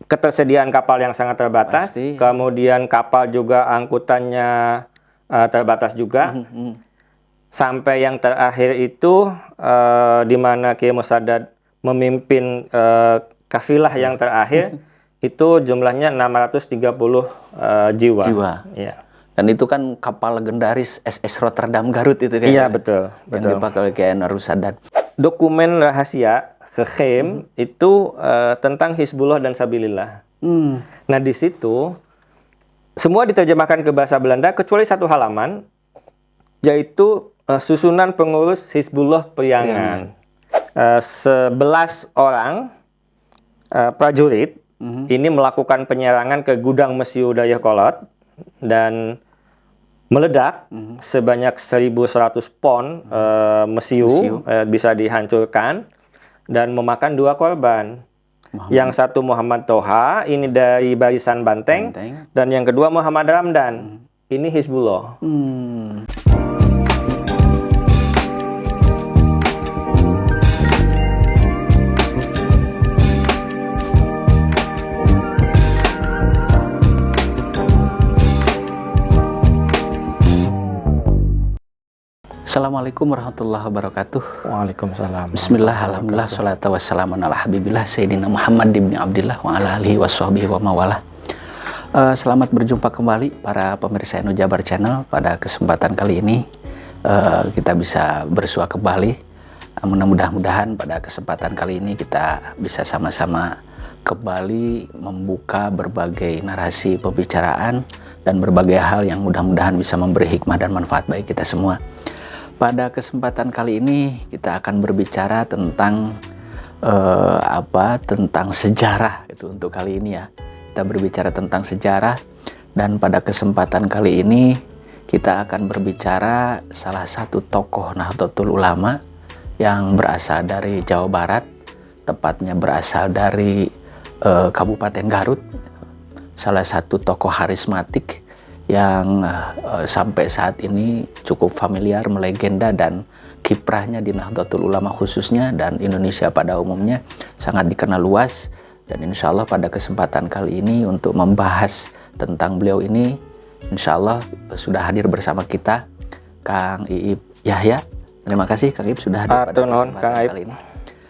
ketersediaan kapal yang sangat terbatas, Pasti. kemudian kapal juga angkutannya terbatas juga. Sampai yang terakhir itu di mana Kiai Musaddad memimpin kafilah yang terakhir itu jumlahnya 630 jiwa. Ya. Dan itu kan kapal legendaris SS Rotterdam Garut itu kan? Iya, betul. Yang dipakai oleh Kiai Anwar Musaddad. Dokumen rahasia Geheim itu tentang Hizbullah dan Sabilillah. Nah, di situ semua diterjemahkan ke bahasa Belanda kecuali satu halaman, yaitu susunan pengurus Hizbullah Priangan. 11 orang prajurit ini melakukan penyerangan ke gudang Mesiu Dayakolot dan meledak sebanyak 1.100 pon mesiu bisa dihancurkan dan memakan 2 korban. Yang satu Muhammad Toha, ini dari Barisan Banteng, dan yang kedua Muhammad Ramdan, ini Hizbullah. Assalamualaikum warahmatullahi wabarakatuh. Waalaikumsalam. Bismillah, alhamdulillah, salatu wassalamu ala habibillah Sayyidina Muhammad ibn Abdillah wa ala alihi wa sahbihi wa mawalah. Selamat berjumpa kembali para pemirsa Enu Jabar Channel. Pada kesempatan kali ini kita bisa bersua kembali. Mudah-mudahan pada kesempatan kali ini kita bisa sama-sama kembali membuka berbagai narasi pembicaraan dan berbagai hal yang mudah-mudahan bisa memberi hikmah dan manfaat bagi kita semua. Pada kesempatan kali ini kita akan berbicara tentang tentang sejarah itu untuk kali ini ya. Kita berbicara tentang sejarah, dan pada kesempatan kali ini kita akan berbicara salah satu tokoh Nahdlatul Ulama yang berasal dari Jawa Barat, tepatnya berasal dari Kabupaten Garut. Salah satu tokoh karismatik yang sampai saat ini cukup familiar, melegenda, dan kiprahnya di Nahdlatul Ulama khususnya dan Indonesia pada umumnya sangat dikenal luas. Dan insya Allah pada kesempatan kali ini untuk membahas tentang beliau ini, insya Allah sudah hadir bersama kita Kang Iip Yahya. Terima kasih Kang Iip sudah hadir pada kesempatan kali ini.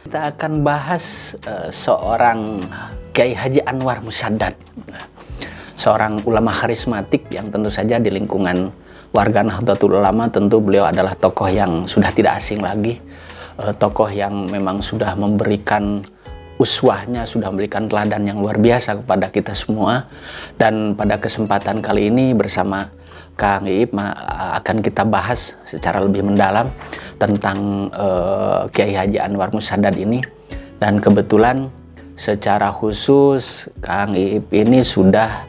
Kita akan bahas seorang Kiai Haji Anwar Musaddad, seorang ulama karismatik yang tentu saja di lingkungan warga Nahdlatul Ulama tentu beliau adalah tokoh yang sudah tidak asing lagi, tokoh yang memang sudah memberikan uswahnya, sudah memberikan teladan yang luar biasa kepada kita semua. Dan pada kesempatan kali ini bersama Kang Iip akan kita bahas secara lebih mendalam tentang Kiai Haji Anwar Musaddad ini. Dan kebetulan secara khusus Kang Iip ini sudah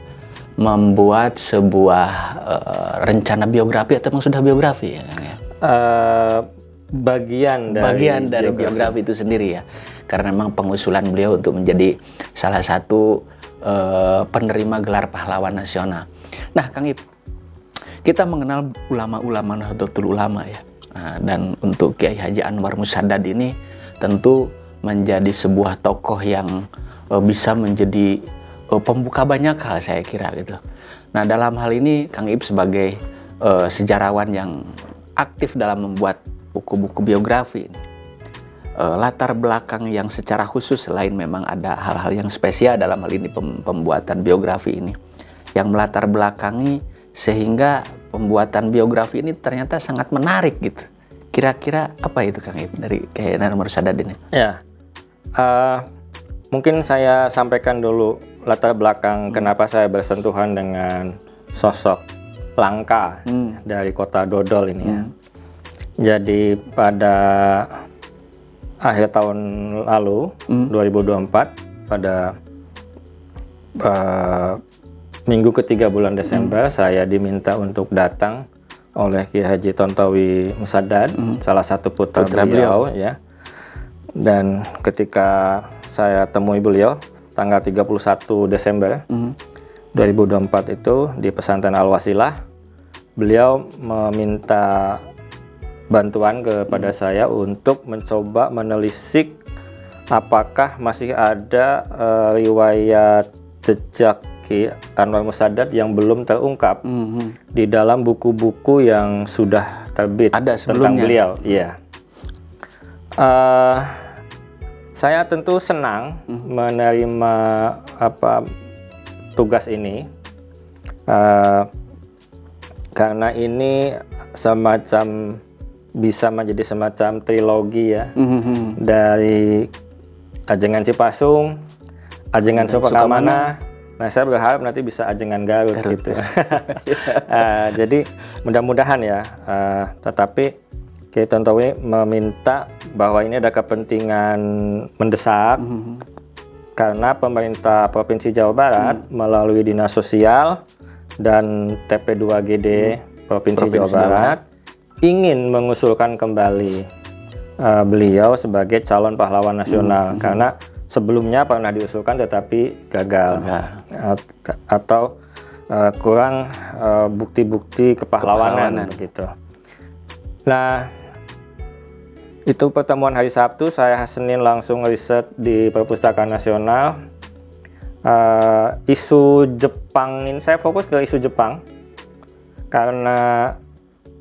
membuat sebuah rencana biografi, atau memang sudah biografi ya? Bagian dari biografi itu sendiri ya, karena memang pengusulan beliau untuk menjadi salah satu penerima gelar pahlawan nasional. Nah Kang Iip, kita mengenal ulama-ulama Nahdlatul Ulama ya, dan untuk Kiai Haji Anwar Musaddad ini tentu menjadi sebuah tokoh yang bisa menjadi pembuka banyak hal, saya kira gitu. Nah dalam hal ini Kang Iip sebagai sejarawan yang aktif dalam membuat buku-buku biografi ini, latar belakang yang secara khusus, selain memang ada hal-hal yang spesial dalam hal ini pembuatan biografi ini yang melatar belakangi sehingga pembuatan biografi ini ternyata sangat menarik gitu. Kira-kira apa itu Kang Iip dari Kiai Anwar Musaddad ini? Ya, mungkin saya sampaikan dulu latar belakang kenapa saya bersentuhan dengan sosok langka dari kota Dodol ini ya. Jadi pada akhir tahun lalu 2024 pada minggu ketiga bulan Desember saya diminta untuk datang oleh Kiai Haji Tontowi Musaddad, salah satu putra beliau ya. Dan ketika saya temui beliau tanggal 31 Desember 2024 itu di pesantren Al-Wasilah, beliau meminta bantuan kepada saya untuk mencoba menelisik apakah masih ada riwayat jejak Ki Anwar Musaddad yang belum terungkap di dalam buku-buku yang sudah terbit ada tentang sebelumnya. beliau. Iya. Saya tentu senang menerima tugas ini karena ini semacam bisa menjadi semacam trilogi ya, dari Ajengan Cipasung, Ajengan Sukamana. Nah, saya berharap nanti bisa Ajengan Garut. Gitu. Jadi mudah-mudahan ya. Tetapi Kiai Tontowi meminta bahwa ini ada kepentingan mendesak karena pemerintah Provinsi Jawa Barat melalui Dinas Sosial dan TP2GD Provinsi Jawa Barat ingin mengusulkan kembali beliau sebagai calon pahlawan nasional karena sebelumnya pernah diusulkan tetapi gagal. Atau kurang bukti-bukti kepahlawanan gitu. Nah, itu pertemuan hari Sabtu, saya Senin langsung riset di Perpustakaan Nasional. Isu Jepang ini saya fokus ke isu Jepang karena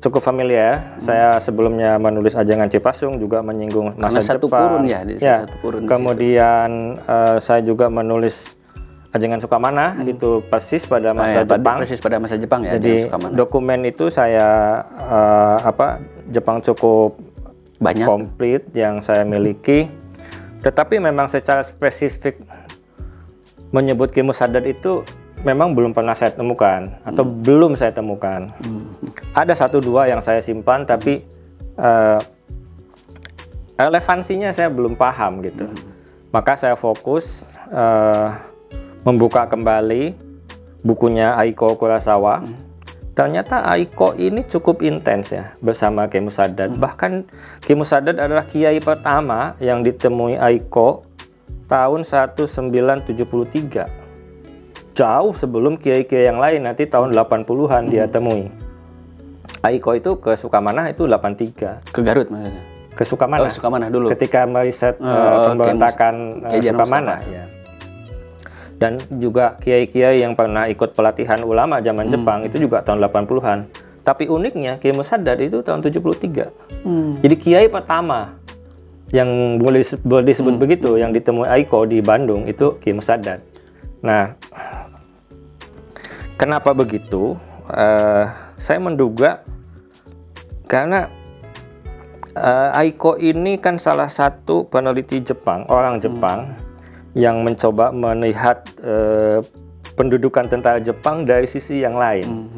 cukup familiar. Saya sebelumnya menulis Ajengan Cipasung juga menyinggung masa satu Jepang. Kurun ya, satu kurun. Kemudian saya juga menulis Ajengan Sukamana itu persis pada masa Jepang. Persis pada masa Jepang ya. Jadi dokumen itu saya Jepang cukup banyak, komplit yang saya miliki. Tetapi memang secara spesifik menyebut Ki Musaddad itu memang belum pernah saya temukan atau belum saya temukan. Ada 1-2 yang saya simpan tapi relevansinya saya belum paham gitu. Maka saya fokus membuka kembali bukunya Aiko Kurosawa. Ternyata Aiko ini cukup intens ya bersama Ki Musaddad. Bahkan Ki Musaddad adalah kiai pertama yang ditemui Aiko tahun 1973. Jauh sebelum kiai-kiai yang lain, nanti tahun 80-an dia temui. Aiko itu ke Sukamana itu 83. Ke Garut maksudnya? Ke Sukamana. Oh, Sukamana dulu. Ketika meriset pemberontakan Sukamana. Ya. Dan juga kiai-kiai yang pernah ikut pelatihan ulama zaman Jepang itu juga tahun 80-an. Tapi uniknya Ki Musaddad itu tahun 73. Jadi kiai pertama yang boleh disebut begitu yang ditemui Aiko di Bandung itu Ki Musaddad. Nah, kenapa begitu? Saya menduga karena Aiko ini kan salah satu peneliti Jepang, orang Jepang yang mencoba melihat pendudukan tentara Jepang dari sisi yang lain.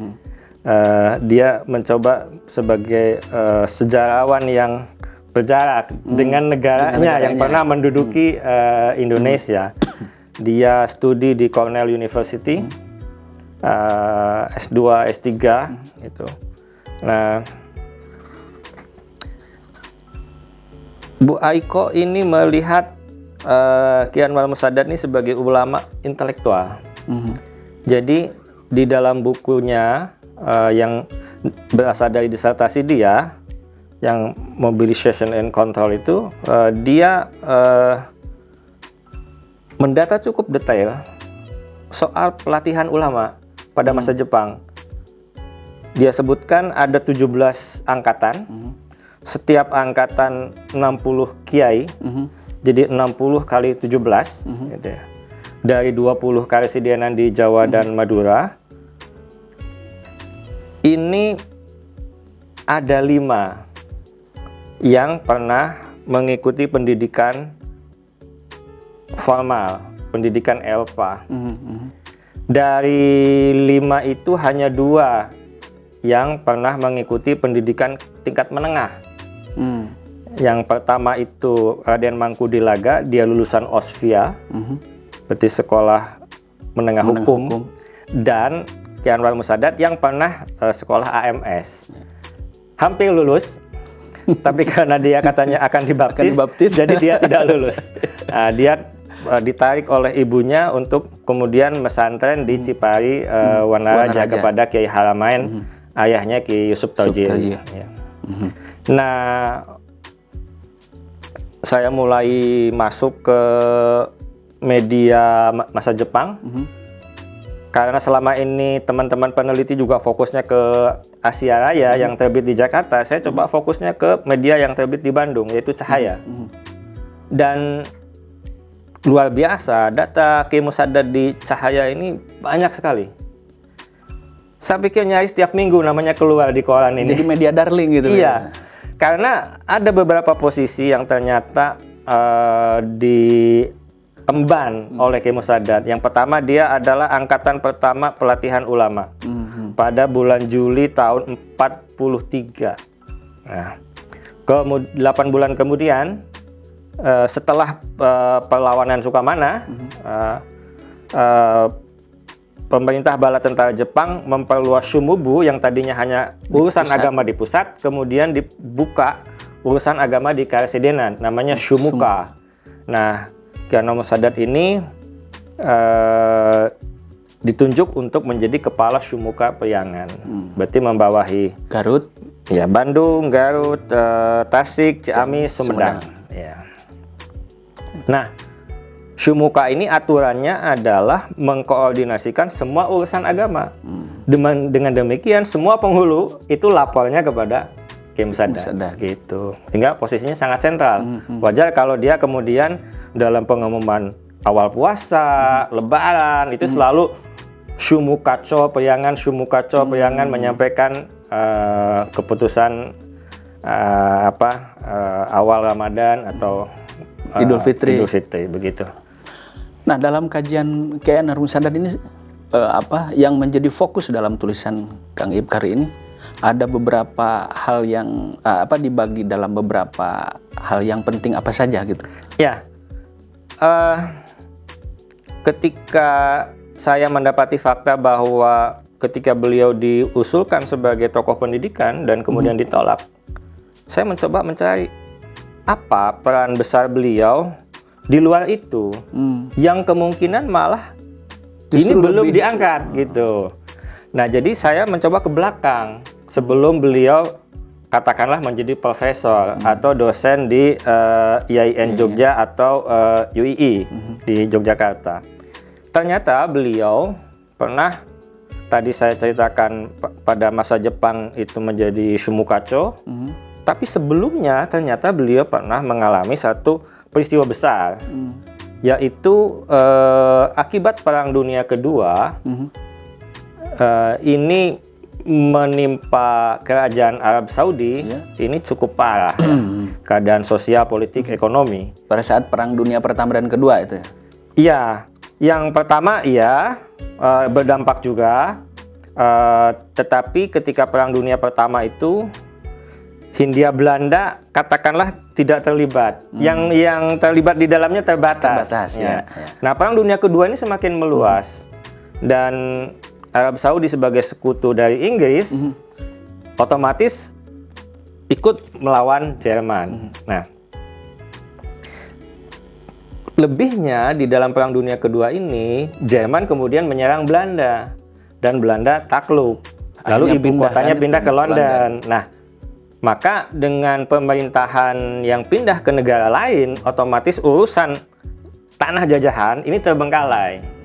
Dia mencoba sebagai sejarawan yang berjarak dengan negaranya yang pernah menduduki Indonesia. Dia studi di Cornell University, S2, S3 gitu. Nah, Bu Aiko ini melihat Ki Anwar Musaddad ini sebagai ulama intelektual. Jadi di dalam bukunya yang berasal dari disertasi dia, yang Mobilization and Control itu, dia mendata cukup detail soal pelatihan ulama pada masa Jepang. Dia sebutkan ada 17 angkatan, setiap angkatan 60 kiai, jadi 60 kali 17, gitu ya. Dari 20 karesidenan di Jawa dan Madura. Ini ada 5 yang pernah mengikuti pendidikan formal, pendidikan ELPA. Dari 5 itu hanya 2 yang pernah mengikuti pendidikan tingkat menengah. Yang pertama itu Raden Mangkudilaga, dia lulusan OSVIA, berarti sekolah menengah hukum. Dan Ki Anwar Musaddad yang pernah sekolah AMS. Hampir lulus, tapi karena dia katanya akan dibaptis, jadi dia tidak lulus. Dia ditarik oleh ibunya untuk kemudian mesantren di Cipari Wanaraja kepada Kiai Haramain, ayahnya Ki Yusuf Taujili. Ya. Nah, saya mulai masuk ke media masa Jepang. Karena selama ini teman-teman peneliti juga fokusnya ke Asia Raya yang terbit di Jakarta, saya coba fokusnya ke media yang terbit di Bandung, yaitu Cahaya. Dan luar biasa, data Ki Musaddad di Cahaya ini banyak sekali. Saya pikir nyaris setiap minggu namanya keluar di koran ini. Jadi media darling gitu. Iya, karena ada beberapa posisi yang ternyata diemban oleh Ki Musaddad. Yang pertama, dia adalah angkatan pertama pelatihan ulama pada bulan Juli tahun 43. Nah, 8 bulan kemudian, setelah perlawanan Sukamana, pemerintah bala tentara Jepang memperluas Shumubu yang tadinya hanya urusan agama di pusat, kemudian dibuka urusan agama di Karesidenan, namanya Shumuka. Nah, Ki Musaddad ini ditunjuk untuk menjadi kepala Shumuka Priangan, berarti membawahi Garut, ya, Bandung, Garut, Tasik, Ciamis, Sumedang. Ya. Nah, Shumuka ini aturannya adalah mengkoordinasikan semua urusan agama. Dengan demikian, semua penghulu itu lapornya kepada Ki Musaddad. Gitu. Sehingga posisinya sangat sentral. Wajar kalau dia kemudian dalam pengumuman awal puasa, Lebaran, itu selalu Shumukaco Priangan, menyampaikan keputusan awal Ramadan atau Idul Fitri begitu. Nah, dalam kajian Ki Musaddad ini yang menjadi fokus dalam tulisan Kang Ibkar ini ada beberapa hal yang dibagi dalam beberapa hal yang penting apa saja gitu. Ya. Ketika saya mendapati fakta bahwa ketika beliau diusulkan sebagai tokoh pendidikan dan kemudian ditolak, saya mencoba mencari apa peran besar beliau di luar itu, yang kemungkinan malah justru ini belum diangkat gitu. Nah, jadi saya mencoba ke belakang sebelum beliau katakanlah menjadi profesor atau dosen di IAIN Jogja atau UII di Yogyakarta. Ternyata beliau pernah, tadi saya ceritakan pada masa Jepang itu menjadi Shumukacho, tapi sebelumnya ternyata beliau pernah mengalami satu peristiwa besar, yaitu akibat Perang Dunia Kedua, ini menimpa kerajaan Arab Saudi, ini cukup parah, keadaan sosial, politik, ekonomi. Pada saat Perang Dunia Pertama dan Kedua itu? Iya, yang pertama berdampak juga, tetapi ketika Perang Dunia Pertama itu Hindia Belanda katakanlah tidak terlibat, yang terlibat di dalamnya terbatas. Ya. Nah, Perang Dunia Kedua ini semakin meluas dan Arab Saudi sebagai sekutu dari Inggris otomatis ikut melawan Jerman. Nah, lebihnya di dalam Perang Dunia Kedua ini Jerman kemudian menyerang Belanda dan Belanda takluk. Lalu ibu kotanya pindah ke London. Nah, maka dengan pemerintahan yang pindah ke negara lain, otomatis urusan tanah jajahan ini terbengkalai.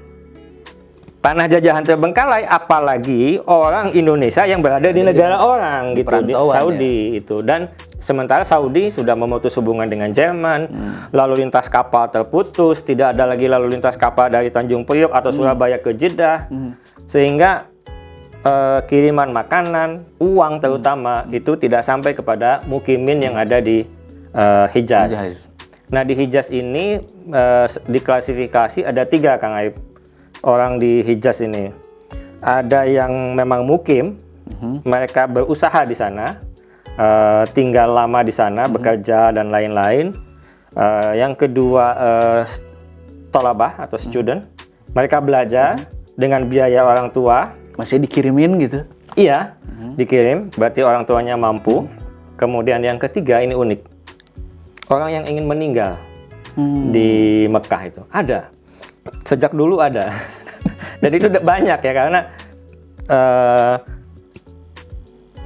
Tanah jajahan terbengkalai, apalagi orang Indonesia yang berada di negara orang gitu, di Saudi itu. Dan sementara Saudi sudah memutus hubungan dengan Jerman, lalu lintas kapal terputus, tidak ada lagi lalu lintas kapal dari Tanjung Priok atau Surabaya ke Jeddah, sehingga kiriman makanan, uang terutama itu tidak sampai kepada mukimin yang ada di Hijaz. Nah, di Hijaz ini diklasifikasi ada 3, Kang Aib, orang di Hijaz ini. Ada yang memang mukim, mereka berusaha di sana, tinggal lama di sana, bekerja dan lain-lain. Yang kedua tolabah atau student, mereka belajar dengan biaya orang tua. Masih dikirimin gitu? Iya, dikirim, berarti orang tuanya mampu. Kemudian yang ketiga, ini unik, orang yang ingin meninggal di Mekah itu ada, sejak dulu ada. Dan itu banyak ya, karena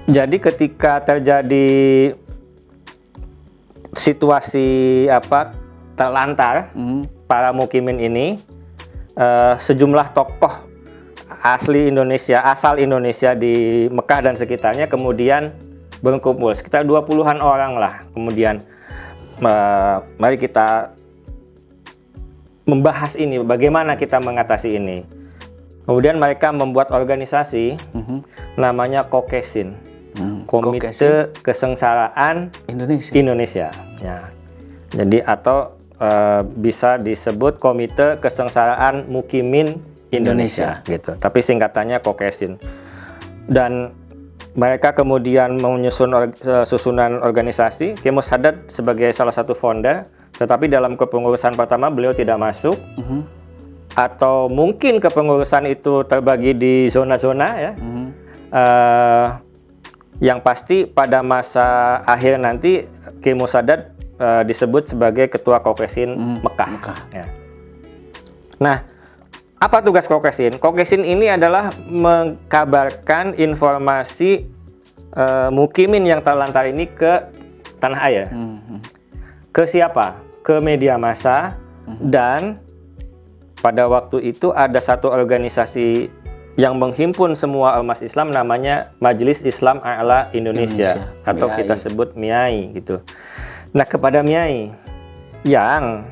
jadi ketika terjadi situasi terlantar para mukimin ini, sejumlah tokoh asli Indonesia, asal Indonesia di Mekah dan sekitarnya kemudian berkumpul sekitar 20-an orang lah. Kemudian mari kita membahas ini, bagaimana kita mengatasi ini. Kemudian mereka membuat organisasi namanya Kokesin, Komite Kesengsaraan Indonesia. Ya. Jadi atau bisa disebut Komite Kesengsaraan Mukimin Indonesia gitu. Tapi singkatannya Kokesin. Dan mereka kemudian menyusun susunan organisasi. Kiai Sadat sebagai salah satu founder, tetapi dalam kepengurusan pertama beliau tidak masuk. Atau mungkin kepengurusan itu terbagi di zona-zona ya. Yang pasti pada masa akhir nanti Kiai Sadat disebut sebagai Ketua Kokesin Mekah. Ya. Nah, apa tugas Kokesin? Kokesin ini adalah mengkabarkan informasi mukimin yang terlantar ini ke tanah air. Ke siapa? Ke media massa. Dan pada waktu itu ada satu organisasi yang menghimpun semua ormas Islam namanya Majelis Islam A'la Indonesia. Atau kita sebut MIAI gitu. Nah, kepada MIAI yang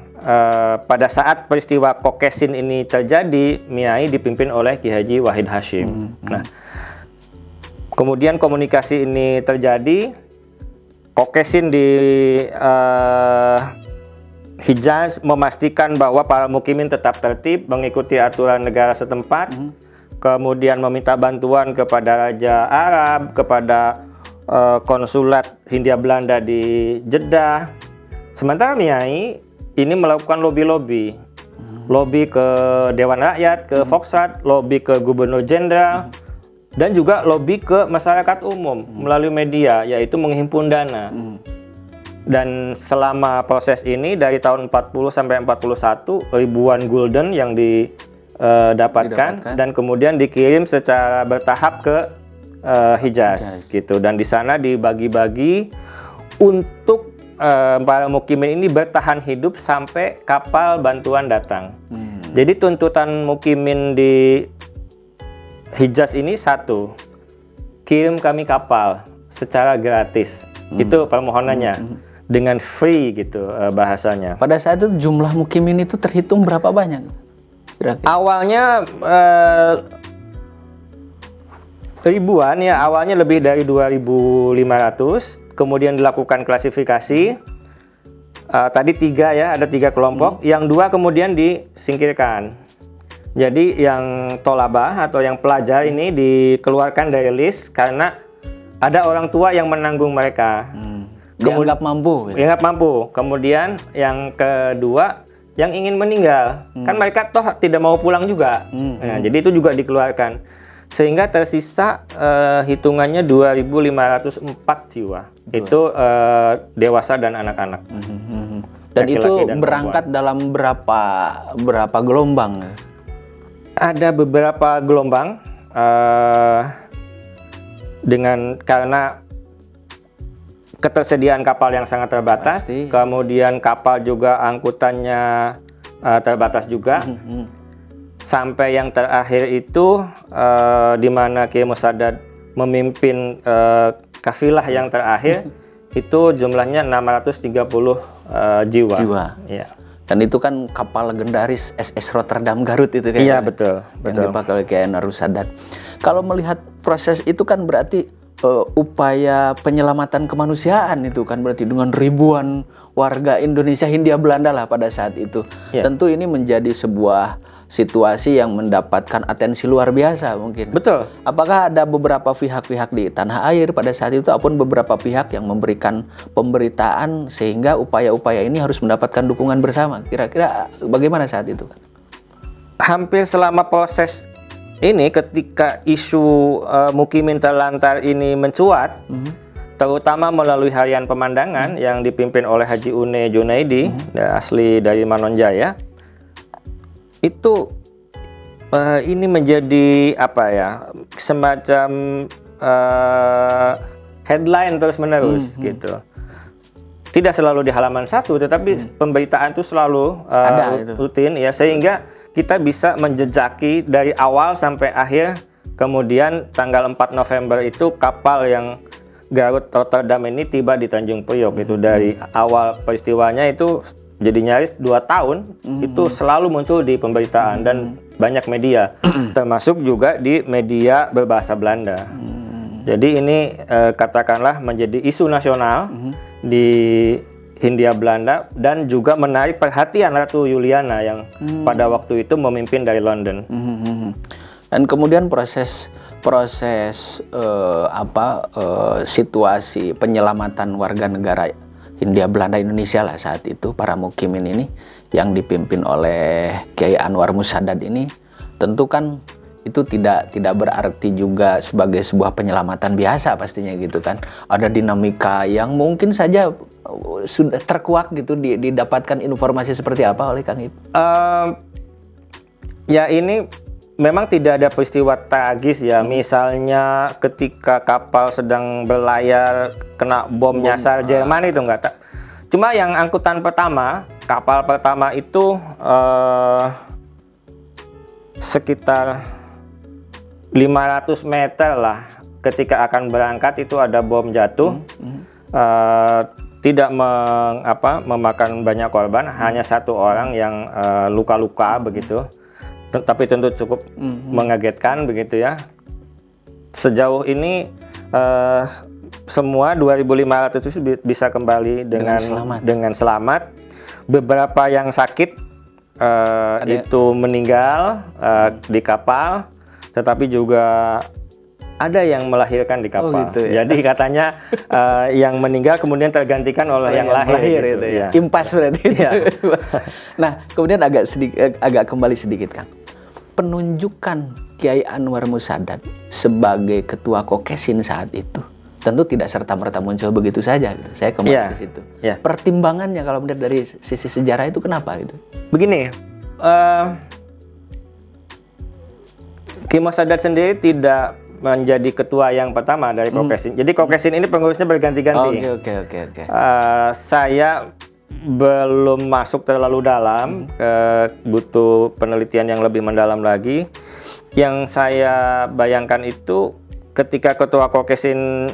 pada saat peristiwa Kokesin ini terjadi, MIAI dipimpin oleh Ki Haji Wahid Hasyim. Nah, kemudian komunikasi ini terjadi, Kokesin di Hijaz memastikan bahwa para mukimin tetap tertib, mengikuti aturan negara setempat, kemudian meminta bantuan kepada Raja Arab, kepada konsulat Hindia Belanda di Jeddah. Sementara MIAI ini melakukan lobby ke Dewan Rakyat, ke Foksat, lobby ke Gubernur Jenderal, dan juga lobby ke masyarakat umum melalui media, yaitu menghimpun dana. Dan selama proses ini dari tahun 40 sampai 41 ribuan gulden yang didapatkan dan kemudian dikirim secara bertahap ke Hijaz gitu. Dan di sana dibagi-bagi untuk para mukimin ini bertahan hidup sampai kapal bantuan datang. Jadi tuntutan mukimin di Hijaz ini satu, kirim kami kapal secara gratis. Itu permohonannya. Dengan free gitu bahasanya. Pada saat itu jumlah mukimin itu terhitung berapa banyak? Awalnya ribuan ya, awalnya lebih dari 2.500. Kemudian dilakukan klasifikasi. Tadi ada tiga kelompok. Yang 2 kemudian disingkirkan. Jadi yang tolabah atau yang pelajar ini dikeluarkan dari list karena ada orang tua yang menanggung mereka. Dianggap mampu. Gitu. Dianggap mampu. Kemudian yang kedua yang ingin meninggal. Kan mereka toh tidak mau pulang juga. Nah, jadi itu juga dikeluarkan. Sehingga tersisa hitungannya 2.504 jiwa. Itu dewasa dan anak-anak. Dan itu berangkat dalam berapa gelombang? Ada beberapa gelombang karena ketersediaan kapal yang sangat terbatas. Pasti. Kemudian kapal juga angkutannya terbatas juga. Sampai yang terakhir itu di mana Kiai Sadat memimpin kafilah yang terakhir itu jumlahnya 630 jiwa. Ya. Dan itu kan kapal legendaris SS Rotterdam Garut itu kan? Iya, betul. Yang dipakai oleh Kiai Anwarul Sadat. Kalau melihat proses itu kan berarti upaya penyelamatan kemanusiaan itu kan berarti dengan ribuan warga Indonesia Hindia Belanda lah pada saat itu. Ya. Tentu ini menjadi sebuah situasi yang mendapatkan atensi luar biasa mungkin. Betul. Apakah ada beberapa pihak-pihak di tanah air pada saat itu ataupun beberapa pihak yang memberikan pemberitaan sehingga upaya-upaya ini harus mendapatkan dukungan bersama? Kira-kira bagaimana saat itu? Hampir selama proses ini ketika isu mukimin terlantar ini mencuat, terutama melalui harian pemandangan yang dipimpin oleh Haji Une Junaidi, asli dari Manonjaya, itu ini menjadi semacam headline terus-menerus gitu. tidak selalu di halaman 1, tetapi pemberitaan itu selalu Ada itu. rutin ya, sehingga kita bisa menjejaki dari awal sampai akhir. Kemudian tanggal 4 November itu kapal yang Garut Rotterdam ini tiba di Tanjung Priok. Itu dari awal peristiwanya itu jadi nyaris 2 tahun itu selalu muncul di pemberitaan dan banyak media, termasuk juga di media berbahasa Belanda. Jadi ini katakanlah menjadi isu nasional di Hindia Belanda dan juga menarik perhatian Ratu Juliana yang pada waktu itu memimpin dari London. Dan kemudian situasi penyelamatan warga negara Hindia Belanda Indonesia lah saat itu, para mukimin ini yang dipimpin oleh Kiai Anwar Musaddad ini, tentu kan itu tidak berarti juga sebagai sebuah penyelamatan biasa pastinya gitu kan. Ada dinamika yang mungkin saja sudah terkuak gitu, didapatkan informasi seperti apa oleh Kang Ip? Ya ini memang tidak ada peristiwa tragis ya. Misalnya ketika kapal sedang berlayar kena bom nyasar Jerman itu enggak. Cuma yang angkutan pertama, kapal pertama itu sekitar 500 meter lah ketika akan berangkat itu ada bom jatuh. Tidak memakan banyak korban, hanya 1 orang yang luka-luka begitu. Tapi tentu cukup mengagetkan begitu ya. Sejauh ini semua 2.500 itu bisa kembali dengan selamat. Beberapa yang sakit itu meninggal di kapal, tetapi juga ada yang melahirkan di kapal. Gitu ya? Jadi katanya yang meninggal kemudian tergantikan oleh yang lahir gitu, itu ya. ya. Impas berarti. Ya. Nah, kemudian agak kembali sedikit Kang. Penunjukan Kiai Anwar Musaddad sebagai ketua Kokesin saat itu tentu tidak serta-merta muncul begitu saja gitu. Saya kembali ke situ. Ya. Pertimbangannya kalau melihat dari sisi sejarah itu kenapa gitu? Begini, Ki Musaddad sendiri tidak menjadi ketua yang pertama dari Kokesin. Jadi Kokesin ini pengurusnya berganti-ganti. Oke. Saya belum masuk terlalu dalam, butuh penelitian yang lebih mendalam lagi. Yang saya bayangkan itu ketika ketua Kokesin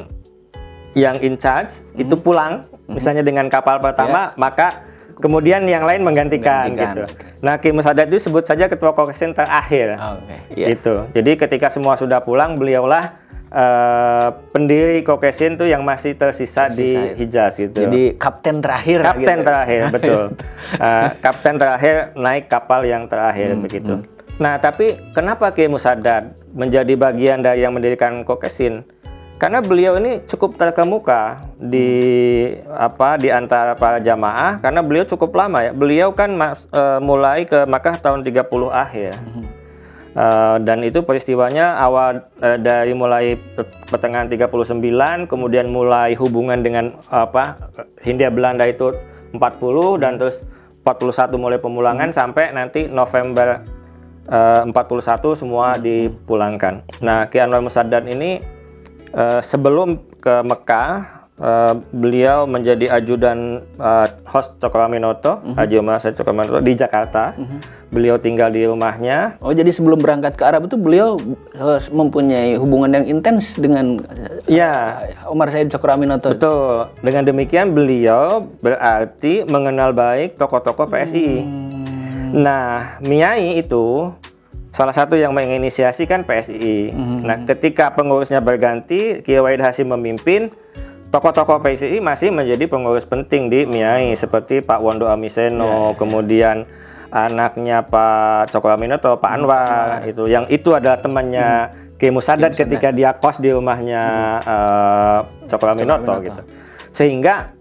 yang in charge itu pulang, misalnya dengan kapal pertama, maka kemudian yang lain menggantikan. Gitu. Nah, Ki Musaddad itu sebut saja ketua Kokesin terakhir. Gitu. Jadi ketika semua sudah pulang, beliaulah pendiri Kokesin tuh yang masih tersisa di Hijaz gitu. Jadi kapten terakhir. Kapten terakhir, betul. Kapten terakhir naik kapal yang terakhir begitu. Nah, tapi kenapa Ki Musaddad menjadi bagian dari yang mendirikan Kokesin? Karena beliau ini cukup terkemuka di antara para jamaah, karena beliau cukup lama ya. Beliau kan mulai ke Makkah tahun 30 akhir. Dan itu peristiwanya awal dari mulai pertengahan 39, kemudian mulai hubungan dengan Hindia Belanda itu 40 dan terus 41 mulai pemulangan sampai nanti November 41 semua dipulangkan. Nah, Ki Anwar Musaddad ini sebelum ke Mekah, beliau menjadi ajudan host Cokroaminoto, Haji Umar Said Cokroaminoto di Jakarta. Beliau tinggal di rumahnya. Oh, jadi sebelum berangkat ke Arab itu beliau mempunyai hubungan yang intens dengan Umar Said Cokroaminoto. Betul. Dengan demikian beliau berarti mengenal baik tokoh-tokoh PSI. Nah, Miai itu salah satu yang menginisiasi kan PSI. Nah, ketika pengurusnya berganti, Kiai Wahid Hasyim memimpin, tokoh-tokoh PSI masih menjadi pengurus penting di Miai, seperti Pak Wondo Amiseno, kemudian anaknya Pak Cokroaminoto, Pak Anwar, itu adalah temannya Kiai Musaddad ketika dia kos di rumahnya Cokroaminoto gitu. Sehingga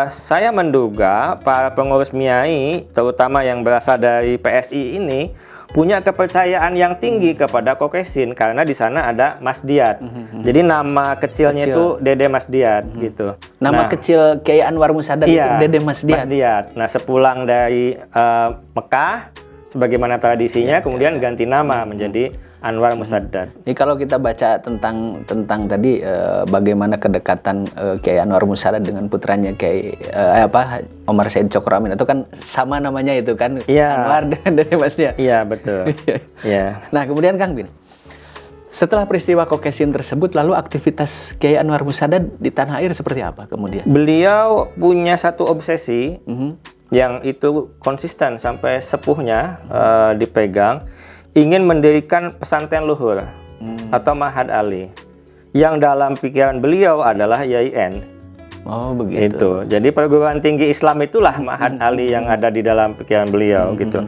saya menduga para pengurus Miai, terutama yang berasal dari PSI ini, punya kepercayaan yang tinggi kepada Kokesin karena di sana ada Mas Diat. Jadi nama kecilnya itu Dede Mas Diat gitu. Nama kecil Kiai Anwar Musaddad itu Dede Mas Diat. Nah, sepulang dari Mekah, sebagaimana tradisinya, kemudian ganti nama menjadi Anwar Musaddad. Jadi kalau kita baca tentang tadi bagaimana kedekatan Kiai Anwar Musaddad dengan putranya Kiai Omar Said Cokro Amin, itu kan sama namanya itu kan, Anwar dari Masnya. Iya, betul. Iya. Nah, kemudian Kang Bin, setelah peristiwa Kokesin tersebut, lalu aktivitas Kiai Anwar Musaddad di tanah air seperti apa kemudian? Beliau punya satu obsesi yang itu konsisten sampai sepuhnya dipegang, ingin mendirikan pesantren luhur atau Ma'had Ali, yang dalam pikiran beliau adalah YIN. Oh, begitu. Itu. Jadi perguruan tinggi Islam itulah Ma'had Ali yang ada di dalam pikiran beliau gitu.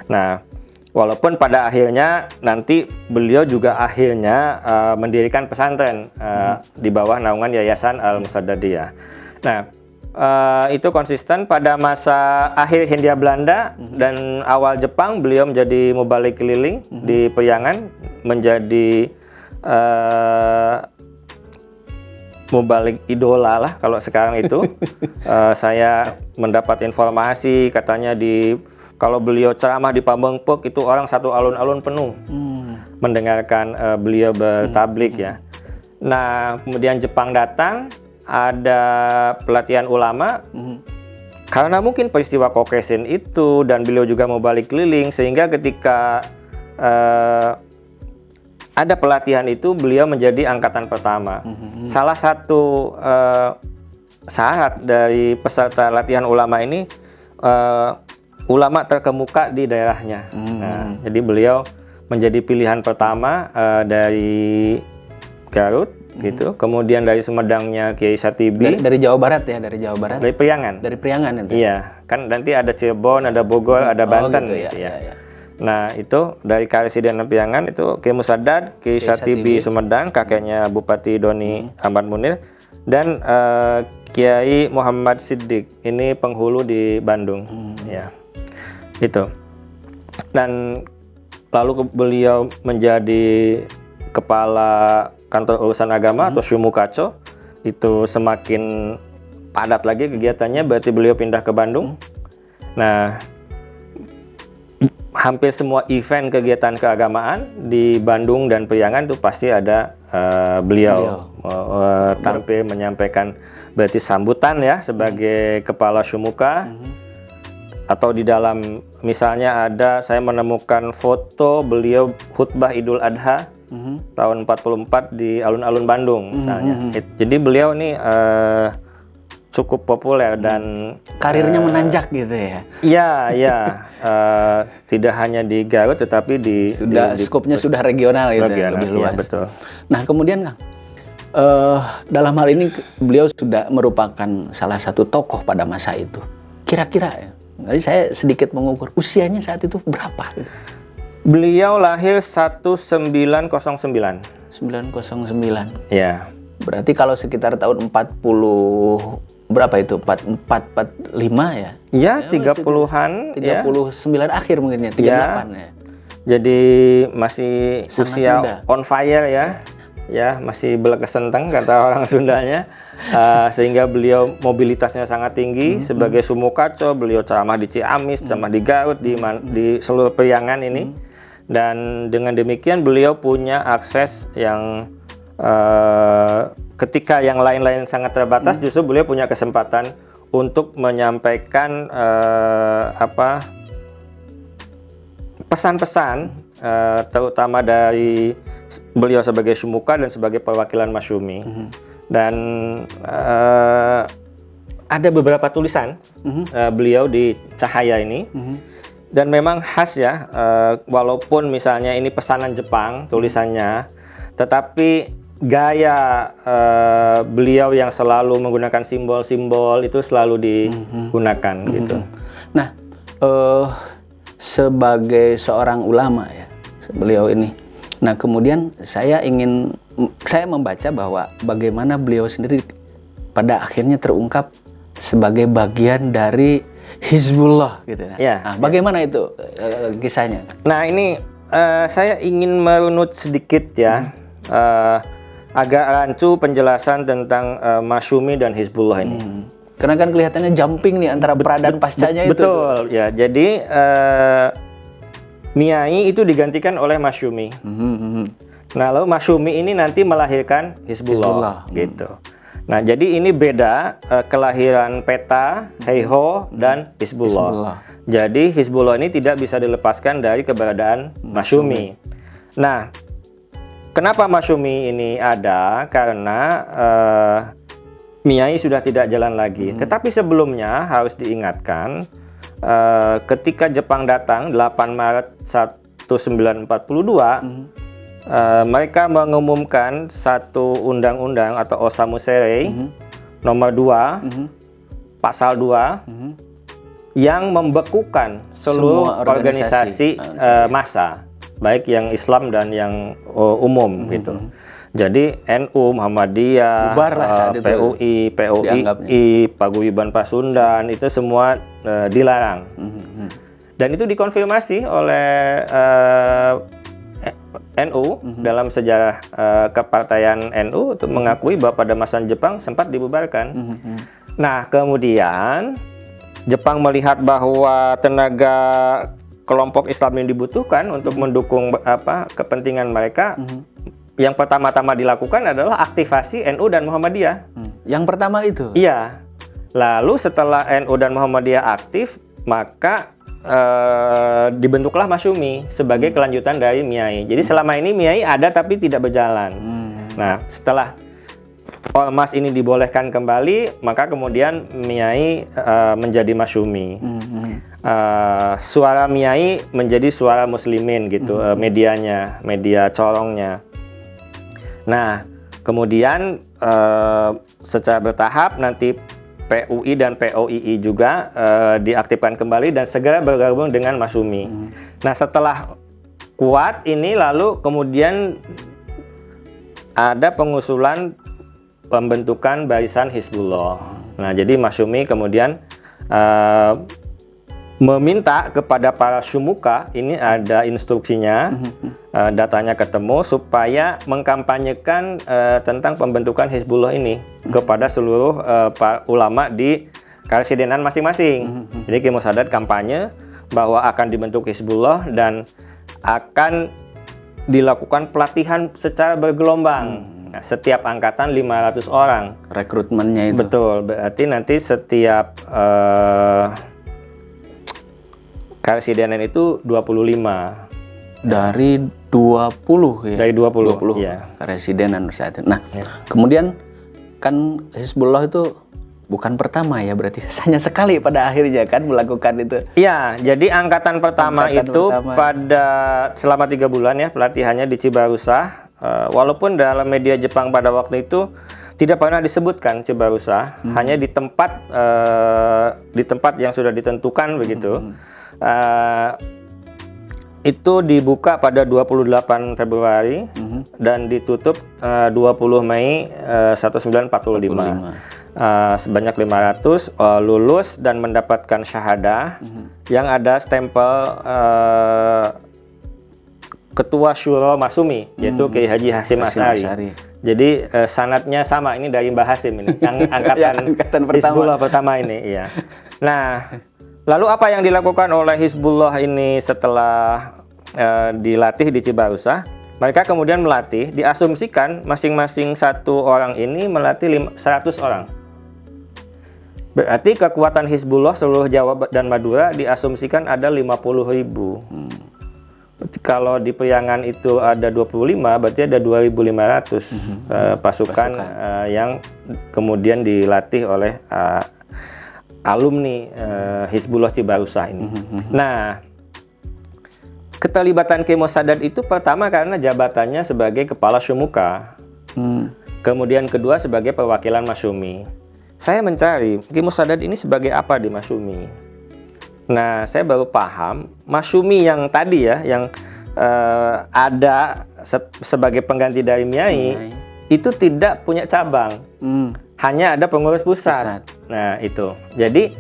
Nah, walaupun pada akhirnya nanti beliau juga akhirnya mendirikan pesantren di bawah naungan Yayasan Al-Musaddadiyah. Nah, itu konsisten pada masa akhir Hindia Belanda dan awal Jepang. Beliau menjadi mubalik keliling di Priangan, menjadi mubalik idola lah kalau sekarang itu. Saya mendapat informasi katanya kalau beliau ceramah di Pabengpuk itu orang satu alun-alun penuh mendengarkan beliau bertablik ya. Nah, kemudian Jepang datang, ada pelatihan ulama. Karena mungkin peristiwa Kokesin itu dan beliau juga mau balik keliling, sehingga ketika ada pelatihan itu beliau menjadi angkatan pertama. Salah satu syarat dari peserta latihan ulama ini ulama terkemuka di daerahnya. Nah, jadi beliau menjadi pilihan pertama dari Garut gitu. Kemudian dari Sumedangnya Kiai Satibi. Dari Jawa Barat ya, dari Jawa Barat. Dari Priangan. Dari Priangan itu. Iya, kan nanti ada Cirebon, ada Bogor, ada Banten gitu ya. Nah, itu dari Karesidenan Priangan itu Kiai Musaddad, Kiai Satibi Sumedang, kakeknya Bupati Doni Ahmad Munir, dan Kiai Muhammad Siddiq, ini penghulu di Bandung. Ya. Itu. Dan lalu beliau menjadi kepala kantor urusan agama atau Syumukaco, itu semakin padat lagi kegiatannya, berarti beliau pindah ke Bandung. Nah, hampir semua event kegiatan keagamaan di Bandung dan Priangan itu pasti ada beliau tampil menyampaikan, berarti sambutan ya sebagai kepala Syumuka. Atau di dalam misalnya saya menemukan foto beliau khutbah Idul Adha tahun 44 di alun-alun Bandung misalnya. Jadi beliau ini cukup populer dan karirnya menanjak gitu ya. Iya. Tidak hanya di Garut tetapi skopnya sudah regional gitu, lebih luas. Ya, betul. Nah, kemudian Kang, dalam hal ini beliau sudah merupakan salah satu tokoh pada masa itu. Kira-kira ya, jadi saya sedikit mengukur usianya saat itu berapa gitu. Beliau lahir 1909. 909. Ya. Berarti kalau sekitar tahun 40 berapa itu? 45 ya? Ya, 30-an 39 akhir mungkin ya, 38 ya. Jadi masih sangat usia muda. On fire ya. Ya, masih belekesenteng kata orang Sundanya. Sehingga beliau mobilitasnya sangat tinggi sebagai Syumukaco. Beliau ceramah di Ciamis, ceramah di Garut, di seluruh Priangan ini. Dan dengan demikian beliau punya akses yang ketika yang lain-lain sangat terbatas, justru beliau punya kesempatan untuk menyampaikan pesan-pesan terutama dari beliau sebagai Syumuka dan sebagai perwakilan Masyumi. Dan ada beberapa tulisan beliau di Cahaya ini. Dan memang khas ya, walaupun misalnya ini pesanan Jepang tulisannya, tetapi gaya beliau yang selalu menggunakan simbol-simbol itu selalu digunakan gitu. Nah, sebagai seorang ulama ya, beliau ini. Nah, kemudian saya membaca bahwa bagaimana beliau sendiri pada akhirnya terungkap sebagai bagian dari Hizbullah gitu. Nah, bagaimana itu kisahnya? Nah, ini saya ingin merunut sedikit ya. Agak rancu penjelasan tentang Masyumi dan Hizbullah ini. Karena kan kelihatannya jumping nih antara pra dan pascanya itu. Betul, ya. Jadi Miai itu digantikan oleh Masyumi. Nah, lalu Masyumi ini nanti melahirkan Hizbullah. Gitu. Nah, jadi ini beda kelahiran Peta, Heiho, dan Hizbullah. Jadi Hizbullah ini tidak bisa dilepaskan dari keberadaan Masyumi. Nah, kenapa Masyumi ini ada? Karena Miai sudah tidak jalan lagi. Tetapi sebelumnya harus diingatkan, ketika Jepang datang 8 Maret 1942, mereka mengumumkan satu undang-undang atau Osamu Serei nomor 2 pasal 2 yang membekukan seluruh organisasi massa, baik yang Islam dan yang umum gitu. Jadi NU, Muhammadiyah, PUI, POII, Paguyuban Pasundan itu semua dilarang. Dan itu dikonfirmasi oleh NU dalam sejarah kepartaian NU untuk mengakui bahwa pada masa Jepang sempat dibubarkan. Nah, kemudian Jepang melihat bahwa tenaga kelompok Islam yang dibutuhkan untuk mendukung kepentingan mereka, yang pertama-tama dilakukan adalah aktivasi NU dan Muhammadiyah. Yang pertama itu? Iya. Lalu setelah NU dan Muhammadiyah aktif, maka dibentuklah Masyumi sebagai kelanjutan dari Miai. Jadi selama ini Miai ada tapi tidak berjalan. Nah, setelah Ormas ini dibolehkan kembali, maka kemudian Miai menjadi Masyumi. Suara Miai menjadi suara Muslimin gitu, medianya, media corongnya. Nah, kemudian secara bertahap nanti PUI dan POII juga diaktifkan kembali dan segera bergabung dengan Masyumi. Nah, setelah kuat ini lalu kemudian ada pengusulan pembentukan barisan Hizbullah. Nah, jadi Masyumi kemudian meminta kepada para syumuka, ini ada instruksinya, datanya ketemu, supaya mengkampanyekan tentang pembentukan Hizbullah ini kepada seluruh para ulama di karesidenan masing-masing. Jadi Ki Musadat kampanye bahwa akan dibentuk Hizbullah dan akan dilakukan pelatihan secara bergelombang. Nah, setiap angkatan 500 orang. Rekrutmennya itu? Betul, berarti nanti setiap karesidenan itu 25. Dari 20 ya? Dari 20 ya. Karesidenan saat itu. Nah, kemudian kan Hizbullah itu bukan pertama ya, berarti hanya sekali pada akhirnya kan melakukan itu. Iya, jadi angkatan pertama pada selama 3 bulan ya pelatihannya di Cibarusah. Walaupun dalam media Jepang pada waktu itu tidak pernah disebutkan Cibarusah, hanya di tempat yang sudah ditentukan begitu. Itu dibuka pada 28 Februari dan ditutup 20 Mei 1945. Sebanyak 500 lulus dan mendapatkan syahadah yang ada stempel Ketua Syuro Masyumi, yaitu Kiai Haji Hasyim Asy'ari. Jadi sanadnya sama, ini dari Mbah Hasyim ini, yang angkatan Hizbullah pertama ini. Iya. Nah, lalu apa yang dilakukan oleh Hizbullah ini setelah dilatih di Cibarusah? Mereka kemudian melatih, diasumsikan masing-masing satu orang ini melatih 100 orang. Berarti kekuatan Hizbullah seluruh Jawa dan Madura diasumsikan ada 50.000. Kalau di Priangan itu ada 25, berarti ada 2.500 pasukan yang kemudian dilatih oleh alumni Hizbullah Cibarusah ini. Nah, keterlibatan Ki Musadat itu pertama karena jabatannya sebagai kepala syumuka, kemudian kedua sebagai perwakilan Masyumi. Saya mencari Ki Musadat ini sebagai apa di Masyumi. Nah, saya baru paham Masyumi yang tadi ya, yang ada sebagai pengganti dari Miai, itu tidak punya cabang, hanya ada pengurus pusat. Nah, itu. Jadi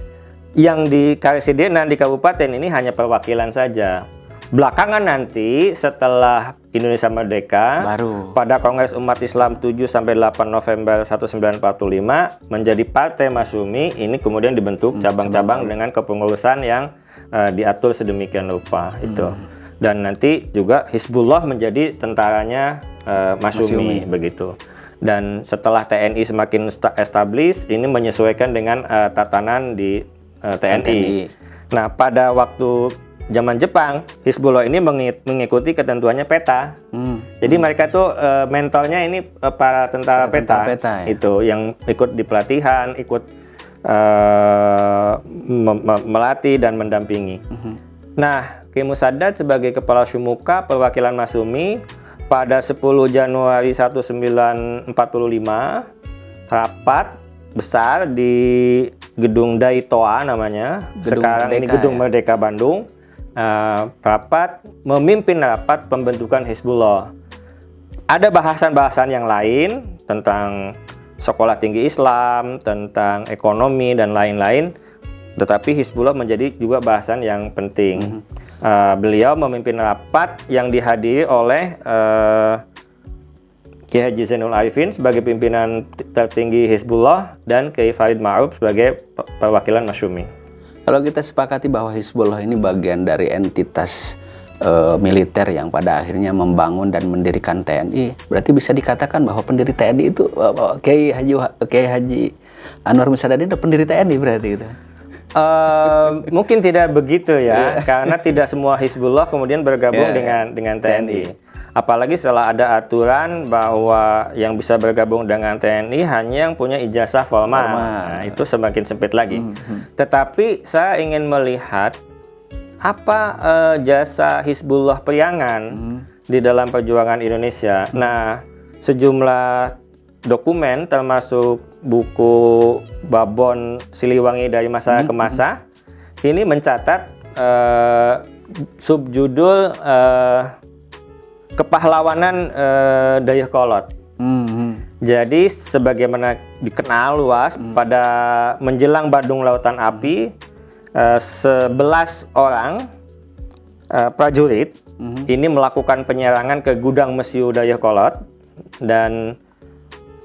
yang di karesidenan di kabupaten ini hanya perwakilan saja. Belakangan nanti setelah Indonesia Merdeka, baru pada Kongres Umat Islam 7-8 November 1945 menjadi Partai Masyumi, ini kemudian dibentuk cabang-cabang dengan kepengurusan yang diatur sedemikian rupa itu. Dan nanti juga Hizbullah menjadi tentaranya Masyumi begitu. Dan setelah TNI semakin established, ini menyesuaikan dengan tatanan di TNI. Nah, pada waktu zaman Jepang, Hizbullah ini mengikuti ketentuannya peta. Jadi mereka tuh mentornya ini para tentara peta ya? Itu yang ikut di pelatihan, ikut melatih dan mendampingi. Nah, Kiai Musaddad sebagai Kepala Syumuka perwakilan Masyumi pada 10 Januari 1945 rapat besar di Gedung Daitoa namanya, sekarang ini Gedung Merdeka Bandung. Memimpin rapat pembentukan Hizbullah. Ada bahasan-bahasan yang lain tentang sekolah tinggi Islam, tentang ekonomi dan lain-lain, tetapi Hizbullah menjadi juga bahasan yang penting. Beliau memimpin rapat yang dihadiri oleh Kiai Haji Zainul Arifin sebagai pimpinan tertinggi Hizbullah dan Kiai Farid Ma'ruf sebagai perwakilan Masyumi. Kalau kita sepakati bahwa Hizbullah ini bagian dari entitas militer yang pada akhirnya membangun dan mendirikan TNI, berarti bisa dikatakan bahwa pendiri TNI itu Kiai Haji Anwar Musaddad ini pendiri TNI berarti itu. Mungkin tidak begitu ya, karena tidak semua Hizbullah kemudian bergabung dengan TNI. Apalagi setelah ada aturan bahwa yang bisa bergabung dengan TNI hanya yang punya ijazah formal. Nah, itu semakin sempit lagi. Tetapi saya ingin melihat apa jasa Hizbullah Priangan di dalam perjuangan Indonesia. Nah, sejumlah dokumen termasuk buku Babon Siliwangi dari masa ke masa ini mencatat subjudul kepahlawanan Dayakolot. Jadi sebagaimana dikenal luas pada menjelang Badung Lautan Api 11 orang prajurit ini melakukan penyerangan ke gudang mesiu Dayakolot dan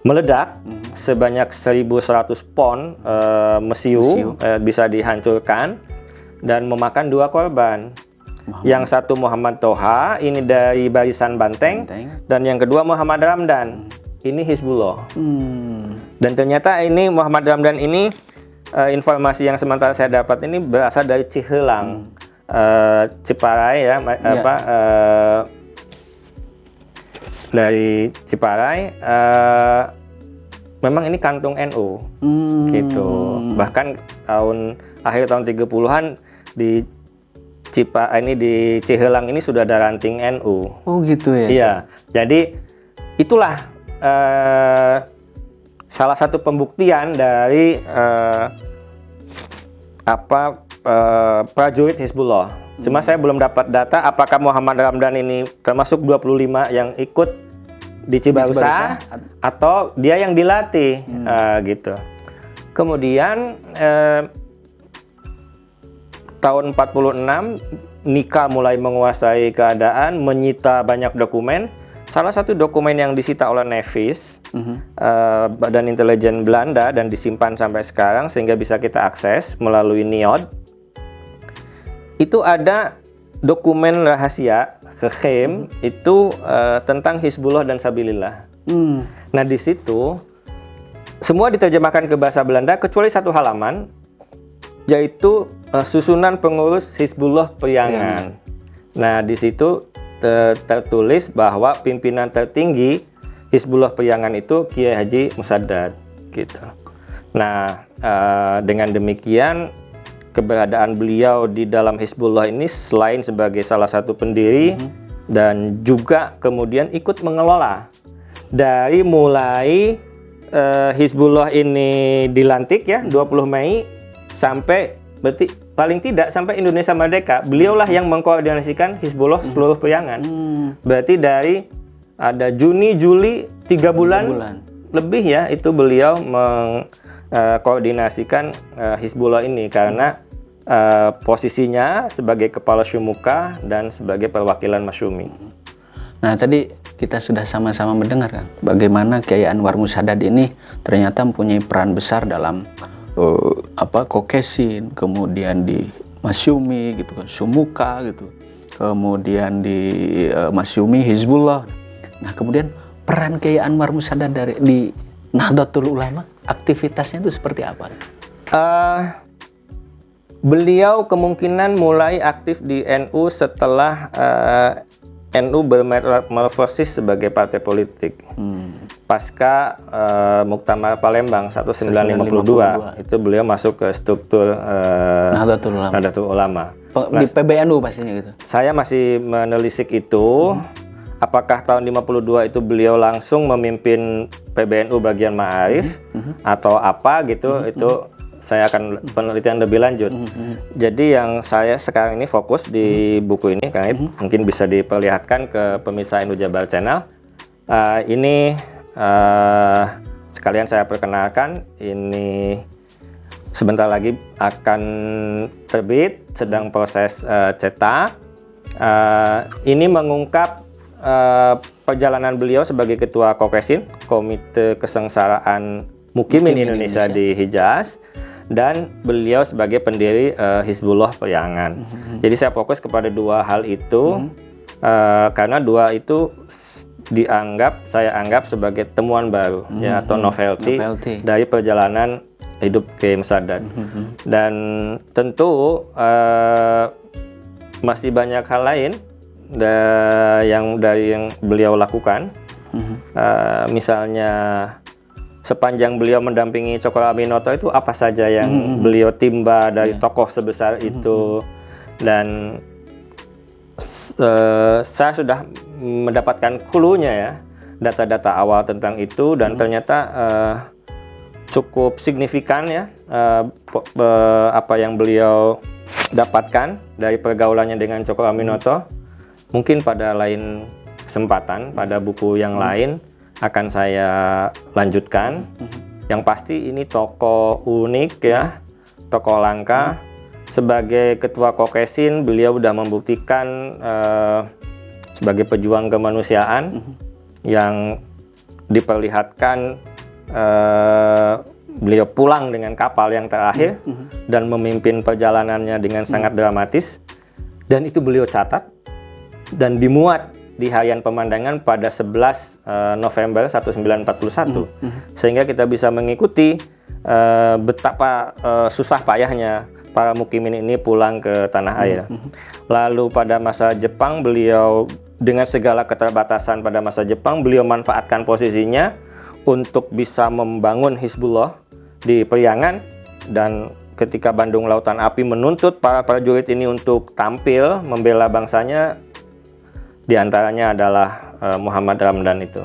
meledak sebanyak 1.100 pon mesiu bisa dihancurkan dan memakan 2 korban. Yang satu Muhammad Toha, ini dari Barisan Banteng, dan yang kedua Muhammad Ramdan, ini Hizbullah. Dan ternyata ini Muhammad Ramdan ini informasi yang sementara saya dapat ini berasal dari Cihelang, Ciparai ya, dari Ciparai. Memang ini kantung NU, gitu. Bahkan akhir tahun 30-an di Cihelang ini sudah ada ranting NU. Oh gitu ya? Iya. Jadi itulah salah satu pembuktian dari prajurit Hizbullah. Cuma saya belum dapat data apakah Muhammad Ramdan ini termasuk 25 yang ikut di Cibarusah atau dia yang dilatih gitu. Kemudian tahun 46 Nika mulai menguasai keadaan, menyita banyak dokumen. Salah satu dokumen yang disita oleh Nevis, Badan Intelijen Belanda, dan disimpan sampai sekarang sehingga bisa kita akses melalui NIOD. Itu ada dokumen rahasia Geheim itu tentang Hizbullah dan Sabilillah. Nah, di situ semua diterjemahkan ke bahasa Belanda kecuali satu halaman, yaitu susunan pengurus Hizbullah Priangan. Nah, di situ tertulis bahwa pimpinan tertinggi Hizbullah Priangan itu Kiai Haji Musaddad, gitu. Nah, dengan demikian keberadaan beliau di dalam Hizbullah ini selain sebagai salah satu pendiri dan juga kemudian ikut mengelola dari mulai Hizbullah ini dilantik ya 20 Mei sampai berarti paling tidak sampai Indonesia merdeka, beliaulah yang mengkoordinasikan Hizbullah seluruh Priangan. Berarti dari ada Juni, Juli, 3 bulan lebih ya itu beliau mengkoordinasikan Hizbullah ini karena posisinya sebagai kepala Syumuka dan sebagai perwakilan Masyumi. Nah, tadi kita sudah sama-sama mendengar kan bagaimana Kiai Anwar Musaddad ini ternyata mempunyai peran besar dalam Kokesin, kemudian di Masyumi gitu kan, Syumuka gitu. kemudian di Masyumi Hizbullah. Nah, kemudian peran Kiai Anwar Musadad di Nahdlatul Ulama, aktivitasnya itu seperti apa? Beliau kemungkinan mulai aktif di NU setelah NU bermetamorfosis sebagai partai politik. Pasca Muktamar Palembang 1952 itu beliau masuk ke struktur Nahdlatul Ulama. Di PBNU pastinya gitu. Saya masih menelisik itu. Apakah tahun 52 itu beliau langsung memimpin PBNU bagian Ma'arif atau apa gitu, itu saya akan penelitian lebih lanjut. Jadi yang saya sekarang ini fokus di buku ini, Kang Ip, mungkin bisa diperlihatkan ke pemirsa NU Jabar Channel. Ini sekalian saya perkenalkan, ini sebentar lagi akan terbit, sedang proses cetak. Ini mengungkap perjalanan beliau sebagai Ketua Kokesin, Komite Kesengsaraan Mukimin Indonesia di Hijaz, dan beliau sebagai pendiri Hizbullah Periangan. Jadi saya fokus kepada dua hal itu karena dua itu saya anggap sebagai temuan baru ya, atau novelty dari perjalanan hidup Kiai Musadad. Dan tentu masih banyak hal lain yang beliau lakukan. Misalnya sepanjang beliau mendampingi Cokro Aminoto itu apa saja yang beliau timba dari tokoh sebesar itu, dan saya sudah mendapatkan clue-nya ya, data-data awal tentang itu, dan ternyata cukup signifikan ya apa yang beliau dapatkan dari pergaulannya dengan Cokro Aminoto. Mungkin pada lain kesempatan, pada buku yang lain akan saya lanjutkan. Yang pasti ini tokoh unik ya, tokoh langka. Sebagai Ketua Kokesin, beliau sudah membuktikan sebagai pejuang kemanusiaan yang diperlihatkan beliau pulang dengan kapal yang terakhir dan memimpin perjalanannya dengan sangat dramatis, dan itu beliau catat dan dimuat di Harian Pemandangan pada 11 November 1941, sehingga kita bisa mengikuti betapa susah payahnya para mukimin ini pulang ke tanah air. Lalu pada masa Jepang, beliau dengan segala keterbatasan pada masa Jepang, beliau manfaatkan posisinya untuk bisa membangun Hizbullah di Periangan, dan ketika Bandung Lautan Api menuntut para prajurit ini untuk tampil membela bangsanya, di antaranya adalah Muhammad Ramdan itu.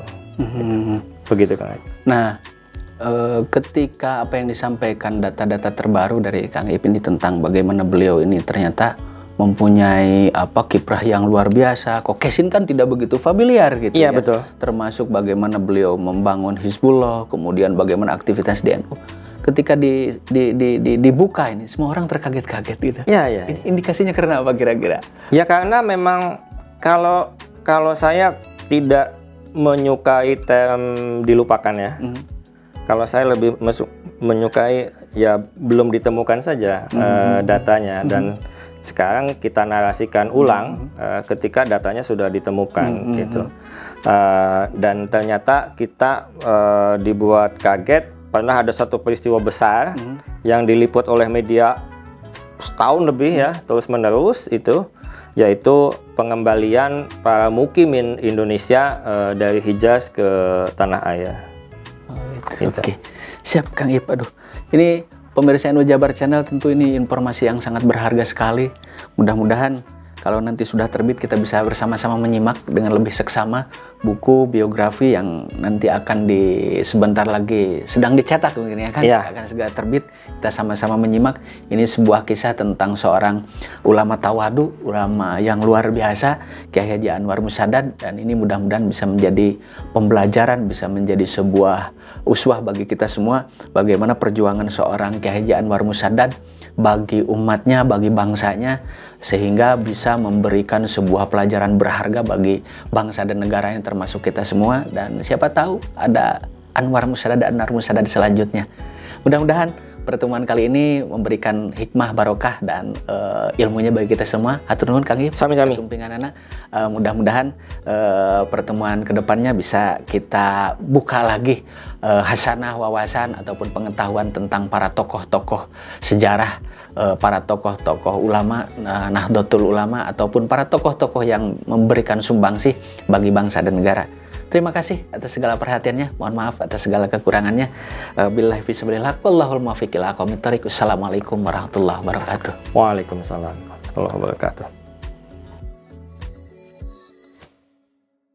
Begitu, Kang Ip. Nah, ketika apa yang disampaikan data-data terbaru dari Kang Ip ini tentang bagaimana beliau ini ternyata mempunyai kiprah yang luar biasa. Kokesin kan tidak begitu familiar gitu ya. Iya, betul. Termasuk bagaimana beliau membangun Hizbullah, kemudian bagaimana aktivitas di NU. Ketika dibuka ini, semua orang terkaget-kaget gitu. Iya. Indikasinya karena apa kira-kira? Ya karena memang kalau saya tidak menyukai term dilupakan ya. Kalau saya lebih menyukai ya belum ditemukan saja datanya, dan sekarang kita narasikan ulang ketika datanya sudah ditemukan gitu. Dan ternyata kita dibuat kaget. Pernah ada satu peristiwa besar yang diliput oleh media setahun lebih ya, terus-menerus itu, yaitu pengembalian para mukimin Indonesia dari Hijaz ke tanah air. Oke. Siap Kang Ip. Aduh, ini pemirsa NU Jabar Channel, tentu ini informasi yang sangat berharga sekali. Mudah-mudahan kalau nanti sudah terbit kita bisa bersama-sama menyimak dengan lebih seksama buku biografi yang nanti akan sebentar lagi sedang dicetak mungkin ya kan, akan segera terbit. Kita sama-sama menyimak. Ini sebuah kisah tentang seorang ulama tawadu, ulama yang luar biasa, Kiai Haji Anwar Musadad, dan ini mudah-mudahan bisa menjadi pembelajaran, bisa menjadi sebuah uswah bagi kita semua bagaimana perjuangan seorang Kiai Haji Anwar Musadad bagi umatnya, bagi bangsanya, sehingga bisa memberikan sebuah pelajaran berharga bagi bangsa dan negara yang termasuk kita semua. Dan siapa tahu ada Anwar Musadad selanjutnya. Mudah-mudahan pertemuan kali ini memberikan hikmah barokah dan ilmunya bagi kita semua. Hatur nuhun Kang Ip. Sami-sami. Sumpinganana. Mudah-mudahan pertemuan kedepannya bisa kita buka lagi hasanah wawasan ataupun pengetahuan tentang para tokoh-tokoh sejarah, para tokoh-tokoh ulama, Nahdlatul Ulama, ataupun para tokoh-tokoh yang memberikan sumbangsih bagi bangsa dan negara. Terima kasih atas segala perhatiannya. Mohon maaf atas segala kekurangannya. Billahi fi sabilillah. Wallahul muwaffiq ila aqwamit thoriq. Assalamualaikum warahmatullahi wabarakatuh. Waalaikumsalam warahmatullahi wabarakatuh.